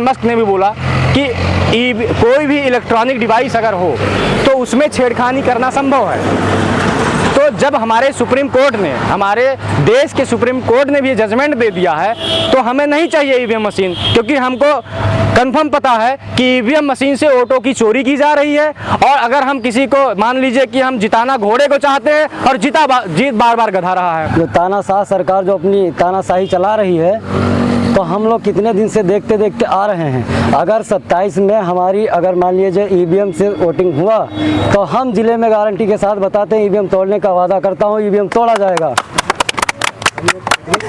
Musk ने भी बोला कि कोई भी इलेक्ट्रॉनिक डिवाइस अगर हो तो उसमें छेड़खानी करना संभव है। तो जब हमारे सुप्रीम कोर्ट ने, हमारे देश के सुप्रीम कोर्ट ने भी जजमेंट दे दिया है तो हमें नहीं चाहिए ईवीएम मशीन, क्योंकि हमको कंफर्म पता है कि ईवीएम मशीन से वोटों की चोरी की जा रही है। और अगर हम किसी को, मान लीजिए कि हम जिताना घोड़े को चाहते हैं और जीत बार बार गधा रहा है। जो तानाशाह सरकार जो अपनी तानाशाही चला रही है, तो हम लोग कितने दिन से देखते देखते आ रहे हैं। अगर 27 में हमारी, अगर मान लीजिए ईवीएम से वोटिंग हुआ तो हम जिले में गारंटी के साथ बताते हैं ईवीएम तोड़ने का वादा करता हूं, ईवीएम तोड़ा जाएगा।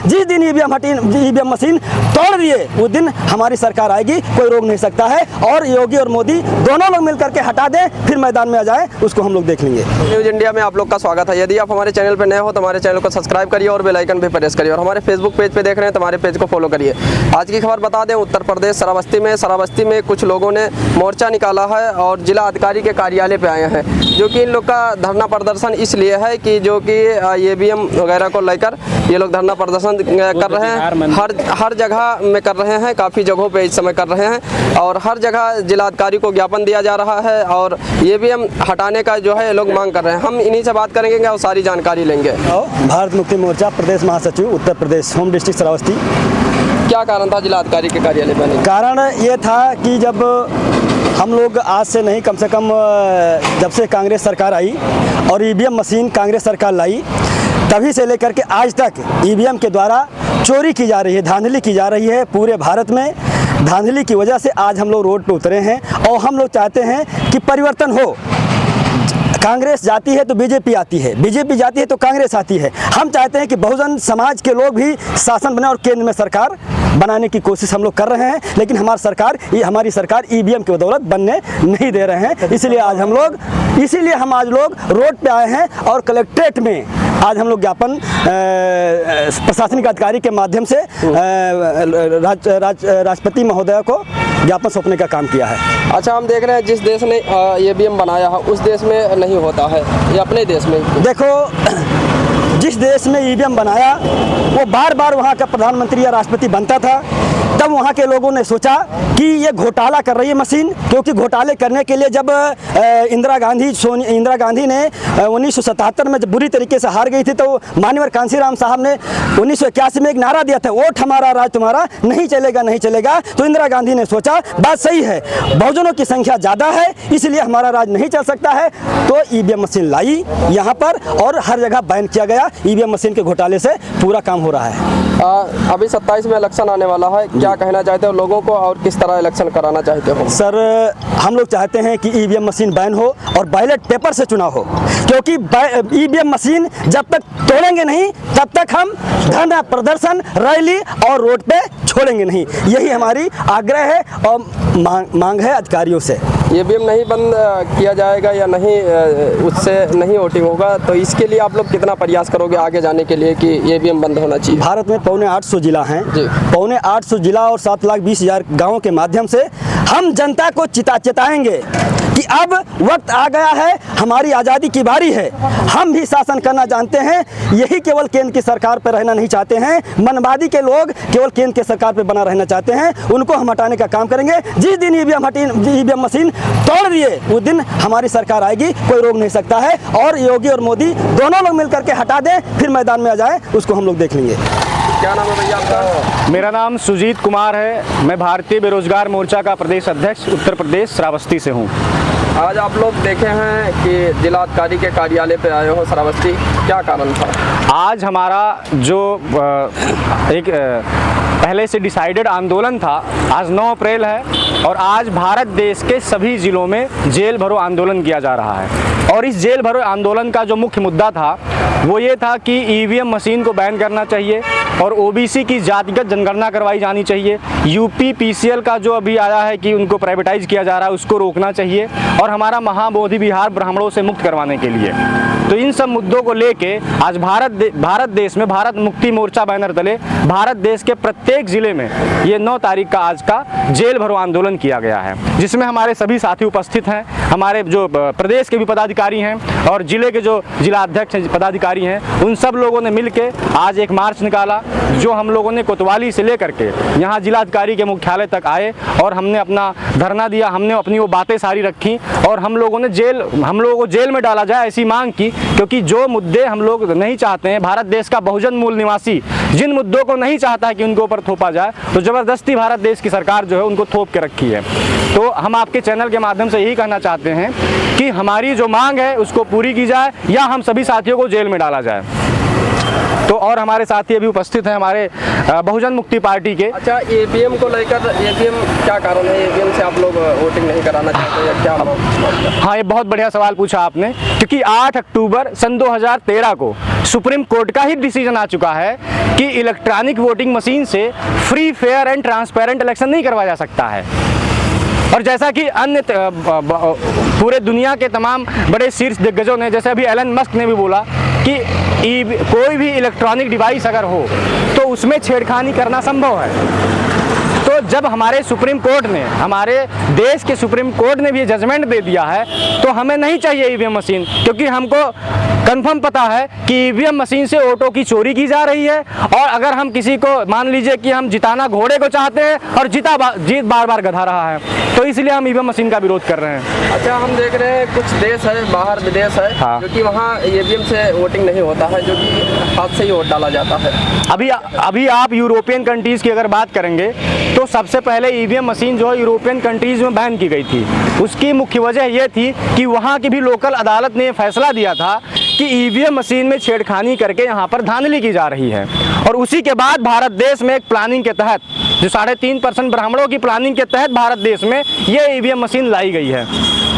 जिस दिन ईवीएम मशीन तोड़ दिए उस दिन हमारी सरकार आएगी, कोई रोक नहीं सकता है। और योगी और मोदी दोनों लोग मिलकर के हटा दें, फिर मैदान में आ जाए, उसको हम लोग देख लेंगे। न्यूज़ इंडिया में आप लोग का स्वागत है। यदि आप हमारे चैनल पर नए हो तो हमारे चैनल को सब्सक्राइब करिए और बेल आइकन भी प्रेस करिए, और हमारे फेसबुक पेज पे देख रहे हैं तो हमारे पेज को फॉलो करिए। आज की खबर बता दें, उत्तर प्रदेश श्रावस्ती में कुछ लोगों ने मोर्चा निकाला है और जिला अधिकारी के कार्यालय पे आए हैं, जो कि इन लोग का धरना प्रदर्शन इसलिए है कि जो कि ईवीएम वगैरह को लेकर ये लोग धरना प्रदर्शन कर रहे हैं। हर जगह में कर रहे हैं, काफ़ी जगहों पे इस समय कर रहे हैं, और हर जगह जिलाधिकारी को ज्ञापन दिया जा रहा है और ईवीएम हटाने का जो है ये लोग मांग कर रहे हैं। हम इन्हीं से बात करेंगे और सारी जानकारी लेंगे। भारत मुक्ति मोर्चा प्रदेश महासचिव उत्तर प्रदेश, होम डिस्ट्रिक्ट श्रावस्ती। क्या कारण था जिलाधिकारी के कार्यालय पर आने? कारण ये था कि जब हम लोग आज से नहीं, कम से कम जब से कांग्रेस सरकार आई और ईवीएम मशीन कांग्रेस सरकार लाई, तभी से लेकर के आज तक ईवीएम के द्वारा चोरी की जा रही है, धांधली की जा रही है। पूरे भारत में धांधली की वजह से आज हम लोग रोड पे उतरे हैं और हम लोग चाहते हैं कि परिवर्तन हो। कांग्रेस जाती है तो बीजेपी आती है, बीजेपी जाती है तो कांग्रेस आती है। हम चाहते हैं कि बहुजन समाज के लोग भी शासन बने और केंद्र में सरकार बनाने की कोशिश हम लोग कर रहे हैं, लेकिन हमारी सरकार ईवीएम की बदौलत बनने नहीं दे रहे हैं। इसीलिए हम आज लोग रोड पे आए हैं और कलेक्ट्रेट में आज हम लोग ज्ञापन प्रशासनिक अधिकारी के माध्यम से राष्ट्रपति महोदय को ज्ञापन सौंपने का काम किया है। अच्छा, हम देख रहे हैं जिस देश ने ईवीएम बनाया है उस देश में नहीं होता है, ये अपने देश में। देखो, जिस देश में ईवीएम बनाया वो बार बार वहाँ का प्रधानमंत्री या राष्ट्रपति बनता था, तब वहाँ के लोगों ने सोचा कि ये घोटाला कर रही है मशीन। क्योंकि घोटाले करने के लिए जब इंदिरा गांधी ने 1977 में जब बुरी तरीके से हार गई थी, तो माननीय कांशीराम साहब ने 1981 में एक नारा दिया था, वोट हमारा राज तुम्हारा, नहीं चलेगा नहीं चलेगा। तो इंदिरा गांधी ने सोचा बात सही है, बहुजनों की संख्या ज़्यादा है, इसलिए हमारा राज नहीं चल सकता है। तो ईवीएम मशीन लाई यहाँ पर और हर जगह बैन किया गया। ईवीएम मशीन के घोटाले से पूरा काम हो रहा है। अभी 27 में इलेक्शन आने वाला है, क्या कहना चाहते हो लोगों को और किस तरह इलेक्शन कराना चाहते हो? सर, हम लोग चाहते हैं कि ईवीएम मशीन बैन हो और बैलेट पेपर से चुनाव हो, क्योंकि ईवीएम मशीन जब तक तोड़ेंगे नहीं तब तक हम धरना प्रदर्शन, रैली और रोड पे छोड़ेंगे नहीं। यही हमारी आग्रह है और मांग है अधिकारियों से। ईवीएम नहीं बंद किया जाएगा या नहीं, उससे नहीं वोटिंग होगा, तो इसके लिए आप लोग कितना प्रयास करोगे आगे जाने के लिए कि ईवीएम बंद होना चाहिए? भारत में 850 जिला हैं, 850 जिला और 7,20,000 गाँवों के माध्यम से हम जनता को चेताएंगे कि अब वक्त आ गया है, हमारी आज़ादी की बारी है, हम भी शासन करना जानते हैं। यही केवल केंद्र की सरकार पर रहना नहीं चाहते हैं। मनवादी के लोग केवल केंद्र की सरकार पर बना रहना चाहते हैं, उनको हम हटाने का काम करेंगे। जिस दिन ईवीएम मशीन तोड़ दिए उस दिन हमारी सरकार आएगी, कोई रोक नहीं सकता है। और योगी और मोदी दोनों लोग मिलकर के हटा दें, फिर मैदान में आ जाए, उसको हम लोग देख लेंगे। क्या नाम है भैया आपका? मेरा नाम सुजीत कुमार है। मैं भारतीय बेरोजगार मोर्चा का प्रदेश अध्यक्ष उत्तर प्रदेश श्रावस्ती से हूँ। आज आप लोग देखे हैं कि जिलाधिकारी के कार्यालय पे आए हो श्रावस्ती, क्या कारण था? आज हमारा जो एक पहले से डिसाइडेड आंदोलन था, आज 9 अप्रैल है और आज भारत देश के सभी ज़िलों में जेल भरो आंदोलन किया जा रहा है। और इस जेल भरो आंदोलन का जो मुख्य मुद्दा था वो ये था कि ईवीएम मशीन को बैन करना चाहिए और ओबीसी की जातिगत जनगणना करवाई जानी चाहिए। यूपी पीसीएल का जो अभी आया है कि उनको प्राइवेटाइज किया जा रहा है, उसको रोकना चाहिए और हमारा महाबोधि विहार ब्राह्मणों से मुक्त करवाने के लिए। तो इन सब मुद्दों को लेके आज भारत देश में भारत मुक्ति मोर्चा बैनर तले भारत देश के प्रत्येक जिले में ये 9 तारीख का आज का जेल भरो आंदोलन किया गया है, जिसमें हमारे सभी साथी उपस्थित हैं। हमारे जो प्रदेश के भी पदाधिकारी हैं और जिले के जो जिला अध्यक्ष पदाधिकारी हैं, उन सब लोगों ने मिलकर आज एक मार्च निकाला जो हम लोगों ने कोतवाली से लेकर के यहाँ जिलाधिकारी के मुख्यालय तक आए और हमने अपना धरना दिया, हमने अपनी वो बातें सारी रखी और हम लोगों को जेल में डाला जाए ऐसी मांग की, क्योंकि जो मुद्दे हम लोग नहीं चाहते हैं, भारत देश का बहुजन मूल निवासी जिन मुद्दों को नहीं चाहता है कि उनके ऊपर थोपा जाए, तो ज़बरदस्ती भारत देश की सरकार जो है उनको थोप के रखी है। तो हम आपके चैनल के माध्यम से यही कहना चाहते हैं कि हमारी जो मांग है उसको पूरी की जाए या हम सभी साथियों को जेल में डाला जाए। तो और हमारे साथी अभी उपस्थित हैं हमारे बहुजन मुक्ति पार्टी के। अच्छा, ईवीएम को लेकर ईवीएम क्या कारण है, ईवीएम से आप लोग वोटिंग नहीं कराना चाहते या क्या? हाँ, ये बहुत बढ़िया सवाल पूछा आपने, क्योंकि 8 अक्टूबर सन 2013 को सुप्रीम कोर्ट का ही डिसीजन आ चुका है कि इलेक्ट्रॉनिक वोटिंग मशीन से free, fair and transparent election नहीं करवाया जा सकता है। और जैसा कि अन्य पूरे दुनिया के तमाम बड़े शीर्ष दिग्गजों ने, जैसे अभी एलन मस्क ने भी बोला कि कोई भी इलेक्ट्रॉनिक डिवाइस अगर हो तो उसमें छेड़खानी करना संभव है। तो जब हमारे सुप्रीम कोर्ट ने, हमारे देश के सुप्रीम कोर्ट ने भी जजमेंट दे दिया है तो हमें नहीं चाहिए ईवीएम मशीन, क्योंकि हमको कंफर्म पता है कि ईवीएम मशीन से वोटों की चोरी की जा रही है। और अगर हम किसी को, मान लीजिए कि हम जिताना घोड़े को चाहते हैं और जीत बार बार गधा रहा है, तो इसलिए हम ईवीएम मशीन का विरोध कर रहे हैं। अच्छा, हम देख रहे हैं कुछ देश है, बाहर विदेश है, हाँ, जो कि वहाँ ईवीएम से वोटिंग नहीं होता है, जो कि हाथ से ही वोट डाला जाता है। अभी आप यूरोपियन कंट्रीज़ की अगर बात करेंगे तो सबसे पहले ईवीएम मशीन जो है यूरोपियन कंट्रीज़ में बैन की गई थी। उसकी मुख्य वजह यह थी कि वहाँ की भी लोकल अदालत ने फैसला दिया था कि ईवीएम मशीन में छेड़खानी करके यहाँ पर धांधली की जा रही है। और उसी के बाद भारत देश में एक प्लानिंग के तहत, जो 3.5% ब्राह्मणों की प्लानिंग के तहत भारत देश में ये ईवीएम मशीन लाई गई है।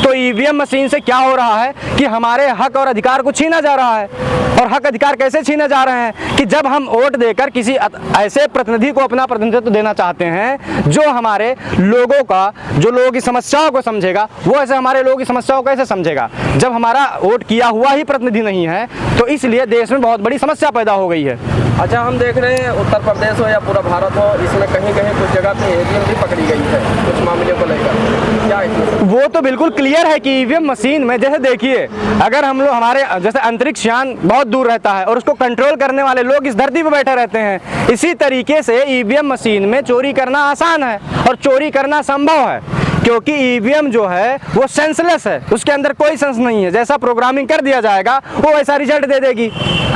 तो ईवीएम मशीन से क्या हो रहा है कि हमारे हक और अधिकार को छीना जा रहा है। और हक अधिकार कैसे छीने जा रहे हैं कि जब हम वोट देकर किसी ऐसे प्रतिनिधि को अपना प्रतिनिधित्व देना चाहते हैं जो हमारे लोगों का, जो लोगों की समस्याओं को समझेगा, वो ऐसे हमारे लोगों की समस्याओं को कैसे समझेगा जब हमारा वोट किया हुआ ही प्रतिनिधि नहीं है। तो इसलिए देश में बहुत बड़ी समस्या पैदा हो गई है। अच्छा, हम देख रहे हैं उत्तर प्रदेश हो या पूरा भारत हो, इसमें कहीं कहीं कुछ जगह पे ईवीएम भी पकड़ी गई है कुछ मामलों को लेकर, क्या है? वो तो बिल्कुल क्लियर है कि ईवीएम मशीन में, जैसे देखिए, अगर हम लोग, हमारे जैसे अंतरिक्ष यान बहुत दूर रहता है और उसको कंट्रोल करने वाले लोग इस धरती पर बैठे रहते हैं, इसी तरीके से ईवीएम मशीन में चोरी करना आसान है और चोरी करना संभव है, क्योंकि ईवीएम जो है वो सेंसलेस है, उसके अंदर कोई सेंस नहीं है। जैसा प्रोग्रामिंग कर दिया जाएगा वो वैसा रिजल्ट दे देगी।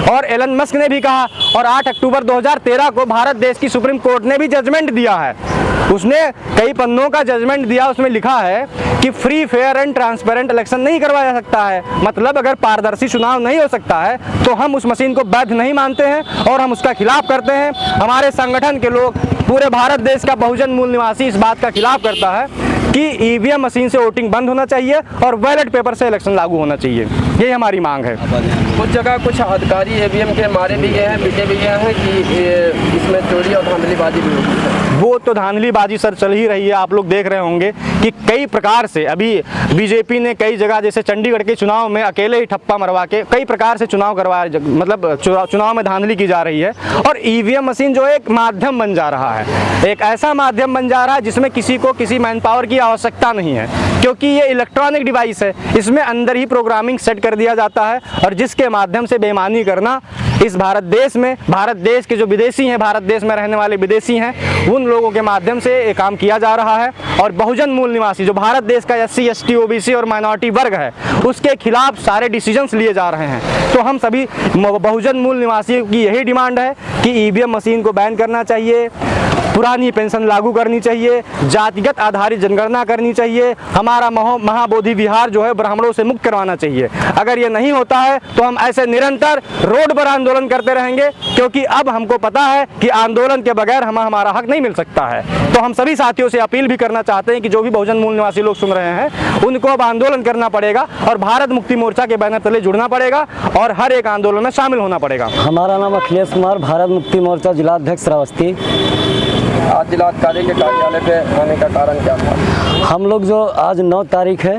और एलन मस्क ने भी कहा, और 8 अक्टूबर 2013 को भारत देश की सुप्रीम कोर्ट ने भी जजमेंट दिया है। उसने कई पन्नों का जजमेंट दिया, उसमें लिखा है कि free, fair and transparent election नहीं करवाया जा सकता है। मतलब अगर पारदर्शी चुनाव नहीं हो सकता है तो हम उस मशीन को वैध नहीं मानते हैं और हम उसका खिलाफ करते हैं। हमारे संगठन के लोग, पूरे भारत देश का बहुजन मूल निवासी इस बात का खिलाफ करता है कि ईवीएम मशीन से वोटिंग बंद होना चाहिए और बैलेट पेपर से इलेक्शन लागू होना चाहिए। यही हमारी मांग है। कुछ जगह कुछ अधिकारी ईवीएम के मारे भी गए हैं, पीटे भी गए हैं कि इसमें चोरी और धांधलीबाजी भी होती है। वो तो धांधलीबाजी सर चल ही रही है। आप लोग देख रहे होंगे कि कई प्रकार से अभी बीजेपी ने कई जगह, जैसे चंडीगढ़ के चुनाव में अकेले ही ठप्पा मरवा के कई प्रकार से चुनाव करवाया, मतलब चुनाव में धांधली की जा रही है। और ईवीएम मशीन जो एक माध्यम बन जा रहा है, एक ऐसा माध्यम बन जा रहा है जिसमें किसी को किसी मैन पावर की आवश्यकता नहीं है, क्योंकि ये इलेक्ट्रॉनिक डिवाइस है। इसमें अंदर ही प्रोग्रामिंग सेट कर दिया जाता है और जिसके माध्यम से बेईमानी करना इस भारत देश में, भारत देश के जो विदेशी हैं, भारत देश में रहने वाले विदेशी हैं, उन लोगों के माध्यम से ये काम किया जा रहा है। और बहुजन मूल निवासी जो भारत देश का SC, ST, OBC और माइनॉरिटी वर्ग है, उसके खिलाफ सारे डिसीजंस लिए जा रहे हैं। तो हम सभी बहुजन मूल निवासियों की यही डिमांड है कि ईवीएम मशीन को बैन करना चाहिए, पुरानी पेंशन लागू करनी चाहिए, जातिगत आधारित जनगणना करनी चाहिए, हमारा महाबोधि विहार जो है ब्राह्मणों से मुक्त करवाना चाहिए। अगर ये नहीं होता है तो हम ऐसे निरंतर रोड पर आंदोलन करते रहेंगे, क्योंकि अब हमको पता है कि आंदोलन के बगैर हमारा हक नहीं मिल सकता है। तो हम सभी साथियों से अपील भी करना चाहते हैं कि जो भी बहुजन मूल निवासी लोग सुन रहे हैं, उनको अब आंदोलन करना पड़ेगा और भारत मुक्ति मोर्चा के बैनर तले जुड़ना पड़ेगा और हर एक आंदोलन में शामिल होना पड़ेगा। हमारा नाम अखिलेश कुमार, भारत मुक्ति मोर्चा जिलाध्यक्ष श्रावस्ती। आज जिलाधिकारी के कार्यालय पे आने का कारण क्या था? हम लोग जो आज 9 तारीख है,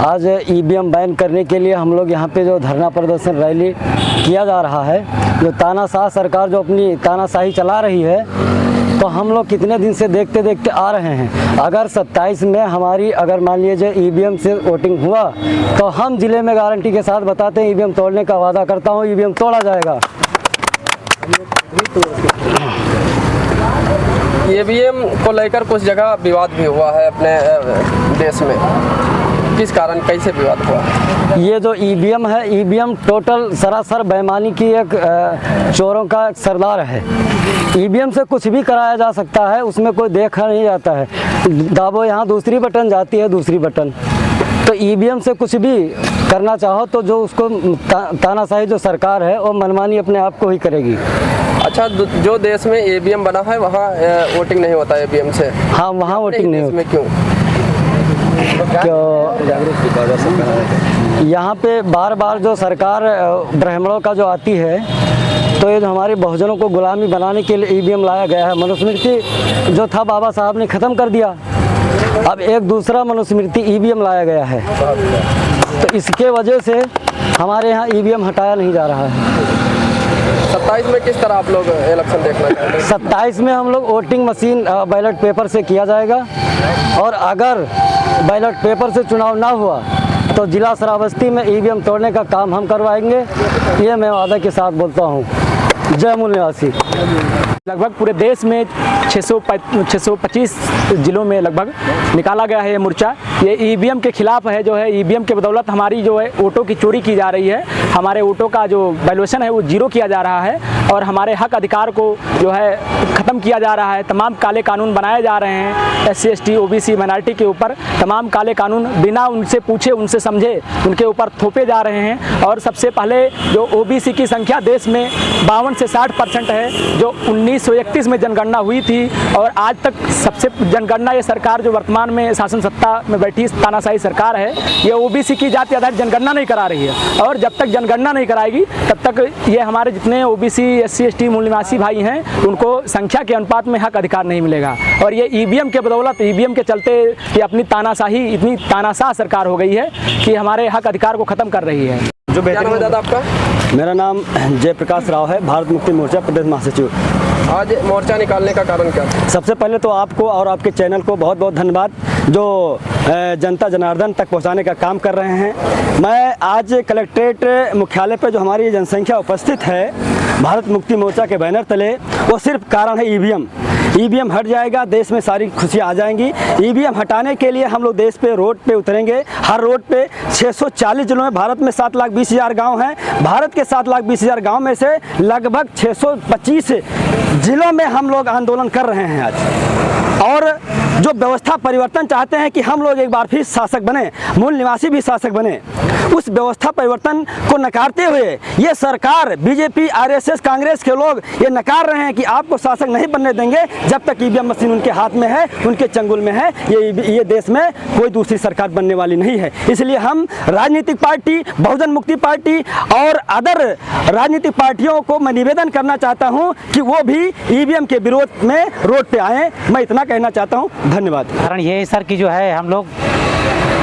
आज ईवीएम बैन करने के लिए हम लोग यहाँ पे जो धरना प्रदर्शन रैली किया जा रहा है, जो तानाशाह सरकार जो अपनी तानाशाही चला रही है, तो हम लोग कितने दिन से देखते देखते आ रहे हैं। अगर 27 में हमारी, अगर मान लीजिए ईवीएम से वोटिंग हुआ तो हम जिले में गारंटी के साथ बताते हैं ईवीएम तोड़ने का वादा करता हूँ, ईवीएम तोड़ा जाएगा। ईवीएम को लेकर कुछ जगह विवाद भी हुआ है अपने देश में, किस कारण, कैसे विवाद हुआ? ये जो ईवीएम है, ईवीएम टोटल सरासर बेईमानी की एक चोरों का सरदार है। ईवीएम से कुछ भी कराया जा सकता है, उसमें कोई देखा नहीं जाता है। दाबो यहाँ दूसरी बटन जाती है, दूसरी बटन। तो ईवीएम से कुछ भी करना चाहो तो जो उसको तानाशाही जो सरकार है वो मनमानी अपने आप को ही करेगी। अच्छा, जो देश में ईवीएम बना है वहाँ वोटिंग नहीं होता ईवीएम से? हाँ, वहाँ वोटिंग नहीं होती। में क्यों? यहाँ पे बार बार जो सरकार ब्राह्मणों का जो आती है, तो ये जो हमारे बहुजनों को गुलामी बनाने के लिए ईवीएम लाया गया है। मनुस्मृति जो था बाबा साहब ने ख़त्म कर दिया, अब एक दूसरा मनुस्मृति ईवीएम लाया गया है। तो इसके वजह से हमारे यहाँ ईवीएम हटाया नहीं जा रहा है। 27 में किस तरह आप लोग इलेक्शन देखना चाहते हैं? 27 में हम लोग वोटिंग मशीन बैलेट पेपर से किया जाएगा, और अगर बैलेट पेपर से चुनाव ना हुआ तो जिला श्रावस्ती में ईवीएम तोड़ने का काम हम करवाएंगे। ये मैं वादा के साथ बोलता हूँ। जय मूल निवासी। लगभग पूरे देश में 625 जिलों में लगभग निकाला गया है ये मोर्चा। ये ईवीएम के खिलाफ है। जो है ईवीएम के बदौलत हमारी जो है वोटों की चोरी की जा रही है, हमारे वोटों का जो वैल्यूएशन है वो जीरो किया जा रहा है, और हमारे हक अधिकार को जो है ख़त्म किया जा रहा है। तमाम काले कानून बनाए जा रहे हैं SC ST OBC माइनॉरिटी के ऊपर। तमाम काले कानून बिना उनसे पूछे, उनसे समझे, उनके ऊपर थोपे जा रहे हैं। और सबसे पहले जो OBC की संख्या देश में 52 से 60% है, जो 1931 में जनगणना हुई थी, और आज तक सबसे जनगणना ये सरकार जो वर्तमान में शासन सत्ता में बैठी तानाशाही सरकार है, ये OBC की जाति आधारित जनगणना नहीं करा रही है। और जब तक जनगणना नहीं कराएगी तब तक ये हमारे जितने OBC SC ST मूल निवासी भाई हैं उनको संख्या के अनुपात में हक अधिकार नहीं मिलेगा। और ये ईवीएम के बदौलत, ईवीएम के चलते ये अपनी तानाशाही, इतनी तानाशाह सरकार हो गई है कि हमारे हक अधिकार को ख़त्म कर रही है। जो क्या नाम है दादा आपका? मेरा नाम जयप्रकाश राव है, भारत मुक्ति मोर्चा प्रदेश महासचिव। आज मोर्चा निकालने का कारण क्या? सबसे पहले तो आपको और आपके चैनल को बहुत बहुत धन्यवाद, जो जनता जनार्दन तक पहुंचाने का काम कर रहे हैं। मैं आज कलेक्ट्रेट मुख्यालय पर जो हमारी जनसंख्या उपस्थित है भारत मुक्ति मोर्चा के बैनर तले, वो सिर्फ कारण है ईवीएम। ईवीएम हट जाएगा, देश में सारी खुशियाँ आ जाएंगी। ईवीएम हटाने के लिए हम लोग देश पे रोड पे उतरेंगे। हर रोड पे 640 जिलों में, भारत में 7,20,000 गांव हैं। भारत के 7,20,000 गांव में से लगभग 625 जिलों में हम लोग आंदोलन कर रहे हैं आज। और जो व्यवस्था परिवर्तन चाहते हैं कि हम लोग एक बार फिर शासक बने, मूल निवासी भी शासक बने, उस व्यवस्था परिवर्तन को नकारते हुए ये सरकार, बीजेपी, RSS, कांग्रेस के लोग ये नकार रहे हैं कि आपको शासक नहीं बनने देंगे जब तक ईवीएम मशीन उनके हाथ में है, उनके चंगुल में है। ये देश में कोई दूसरी सरकार बनने वाली नहीं है। इसलिए हम राजनीतिक पार्टी, बहुजन मुक्ति पार्टी और अदर राजनीतिक पार्टियों को मैं निवेदन करना चाहता हूं कि वो भी ईवीएम के विरोध में रोड पे आएँ। मैं इतना कहना चाहता हूं। धन्यवाद। कारण ये है सर कि जो है हम लोग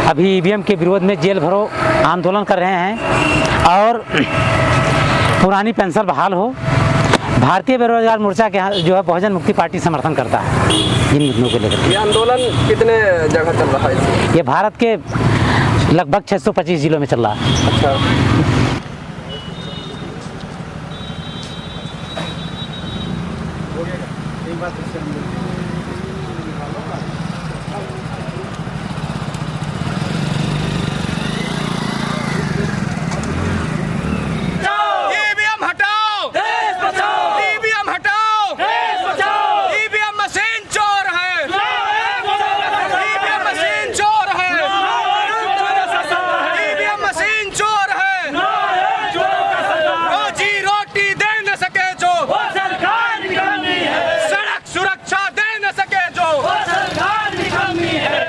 अभी ईवीएम के विरोध में जेल भरो आंदोलन कर रहे हैं, और पुरानी पेंशन बहाल हो। भारतीय बेरोजगार मोर्चा के जो है बहुजन मुक्ति पार्टी समर्थन करता है इन मुद्दों को लेकर। ये आंदोलन कितने जगह चल रहा है? ये भारत के लगभग 625 जिलों में चल रहा है। अच्छा,